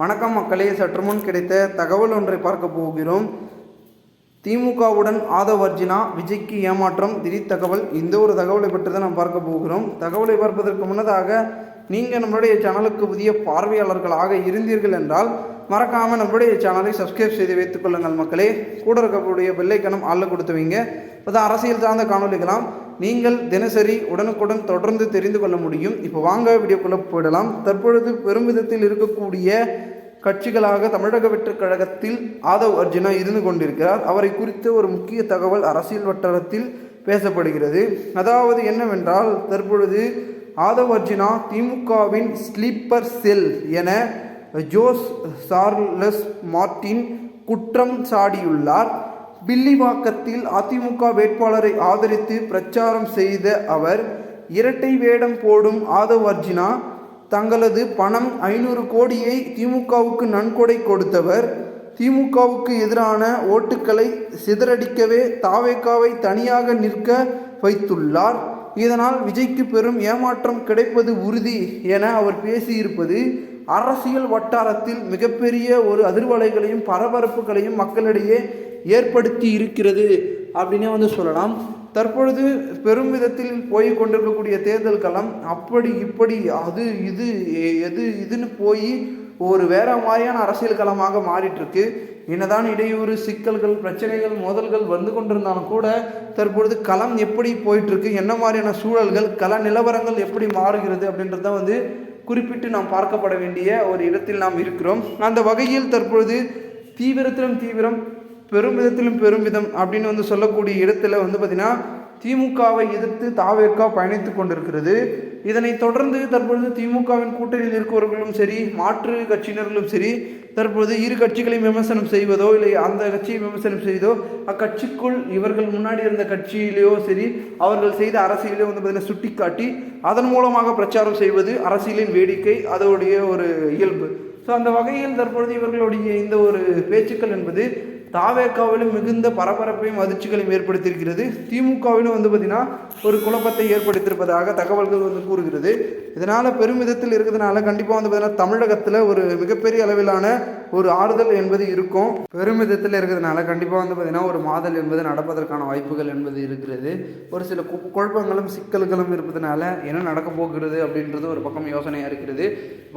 வணக்கம் மக்களே, சற்று முன் கிடைத்த தகவல் ஒன்றை பார்க்க போகிறோம். திமுகவுடன் ஆதவ் அர்ஜுனா, விஜய்க்கு ஏமாற்றம், திடீர் தகவல். இந்த ஒரு தகவலை பற்றி தான் நாம் பார்க்க போகிறோம். தகவலை பார்ப்பதற்கு முன்னதாக நீங்கள் நம்மளுடைய சேனலுக்கு புதிய பார்வையாளர்களாக இருந்தீர்கள் என்றால் மறக்காமல் நம்மளுடைய சேனலை சப்ஸ்கிரைப் செய்து வைத்துக் கொள்ளுங்கள் மக்களே. கூட இருக்கக்கூடிய பெல்லைக்கனம் ஆளில் கொடுத்து வைங்க. இப்போ அரசியல் சார்ந்த காணொலிகளாம் நீங்கள் தினசரி உடனுக்குடன் தொடர்ந்து தெரிந்து கொள்ள முடியும். இப்போ வாங்க வீடியோக்குள்ளே போயிடலாம். தற்பொழுது பெருமிதத்தில் இருக்கக்கூடிய கட்சிகளாக தமிழக வெற்றிக் கழகத்தில் ஆதவ் அர்ஜுனா இருந்து கொண்டிருக்கிறார். அவரை குறித்த ஒரு முக்கிய தகவல் அரசியல் வட்டாரத்தில் பேசப்படுகிறது. அதாவது என்னவென்றால், தற்பொழுது ஆதவ் அர்ஜுனா திமுகவின் ஸ்லீப்பர் செல் என ஜோஸ் சார்லஸ் மார்டின் குற்றம் சாடியுள்ளார். வில்லிவாக்கத்தில் அதிமுக வேட்பாளரை ஆதரித்து பிரச்சாரம் செய்த அவர், இரட்டை வேடம் போடும் ஆதவ் அர்ஜுனா தங்களது பணம் 500 கோடியை திமுகவுக்கு நன்கொடை கொடுத்தவர், திமுகவுக்கு எதிரான ஓட்டுக்களை சிதறடிக்கவே தாவேகாவை தனியாக நிற்க வைத்துள்ளார். இதனால் விஜய்க்கு பெரும் ஏமாற்றம் கிடைப்பது உறுதி என அவர் பேசியிருப்பது அரசியல் வட்டாரத்தில் மிகப்பெரிய ஒரு அதிர்வலைகளையும் பரபரப்புகளையும் மக்களிடையே ஏற்படுத்தி இருக்கிறது அப்படின்னே சொல்லலாம். தற்பொழுது பெரும் விதத்தில் போய் கொண்டிருக்கக்கூடிய தேர்தல் களம் அப்படி இப்படி அது இது எது இதுன்னு போய் ஒரு வேற மாதிரியான அரசியல் களமாக மாறிட்டுருக்கு. என்னதான் இடையூறு, சிக்கல்கள், பிரச்சனைகள், மோதல்கள் வந்து கொண்டிருந்தாலும் கூட தற்பொழுது களம் எப்படி போயிட்டுருக்கு, என்ன மாதிரியான சூழல்கள், கள நிலவரங்கள் எப்படி மாறுகிறது அப்படின்றத குறிப்பிட்டு நாம் பார்க்கப்பட வேண்டிய ஒரு இடத்தில் நாம் இருக்கிறோம். அந்த வகையில் தற்பொழுது தீவிரத்திலும் தீவிரம், பெருமிதத்திலும் பெருமிதம் அப்படின்னு சொல்லக்கூடிய இடத்துல பார்த்திங்கன்னா திமுகவை எதிர்த்து தாவேகா பயணித்து கொண்டிருக்கிறது. இதனை தொடர்ந்து தற்பொழுது திமுகவின் கூட்டணியில் இருக்கிறவர்களும் சரி, மாற்று கட்சியினர்களும் சரி, தற்பொழுது இரு கட்சிகளையும் விமர்சனம் செய்வதோ இல்லை அந்த கட்சியை விமர்சனம் செய்தோ, அக்கட்சிக்குள் இவர்கள் முன்னாடி இருந்த கட்சியிலேயோ சரி, அவர்கள் செய்த அரசியலையோ பார்த்திங்கன்னா சுட்டி காட்டி அதன் மூலமாக பிரச்சாரம் செய்வது அரசியலின் வேடிக்கை, அதோடைய ஒரு இயல்பு. ஸோ அந்த வகையில் தற்பொழுது இவர்களுடைய இந்த ஒரு பேச்சுக்கள் என்பது தாவேகாவிலும் மிகுந்த பரபரப்பையும் அதிர்ச்சிகளையும் ஏற்படுத்தியிருக்கிறது. திமுகவிலும் பார்த்திங்கன்னா ஒரு குழப்பத்தை ஏற்படுத்தியிருப்பதாக தகவல்கள் கூறுகிறது. இதனால் பெருமிதத்தில் இருக்கிறதுனால கண்டிப்பாக பார்த்திங்கன்னா தமிழகத்தில் ஒரு மிகப்பெரிய அளவிலான ஒரு ஆறுதல் என்பது இருக்கும். பெருமிதத்தில் இருக்கிறதுனால கண்டிப்பாக பார்த்திங்கன்னா ஒரு மாதல் என்பது நடப்பதற்கான வாய்ப்புகள் என்பது இருக்கிறது. ஒரு சில குழப்பங்களும் சிக்கல்களும் இருப்பதனால என்ன நடக்க போகிறது அப்படின்றது ஒரு பக்கம் யோசனையாக இருக்கிறது.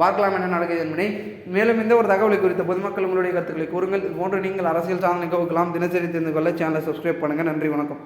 பார்க்கலாம் என்ன நடக்குது என்பதை. மேலும் இந்த ஒரு தகவலை குறித்த பொதுமக்கள் உங்களுடைய கருத்துக்களை கூறுங்கள். இது போன்று நீங்கள் அரசியல் சாதனை நிகழ்வுகளாம் தினசரி தெரிந்து கொள்ள சேனலை சப்ஸ்கிரைப் பண்ணுங்கள். நன்றி, வணக்கம்.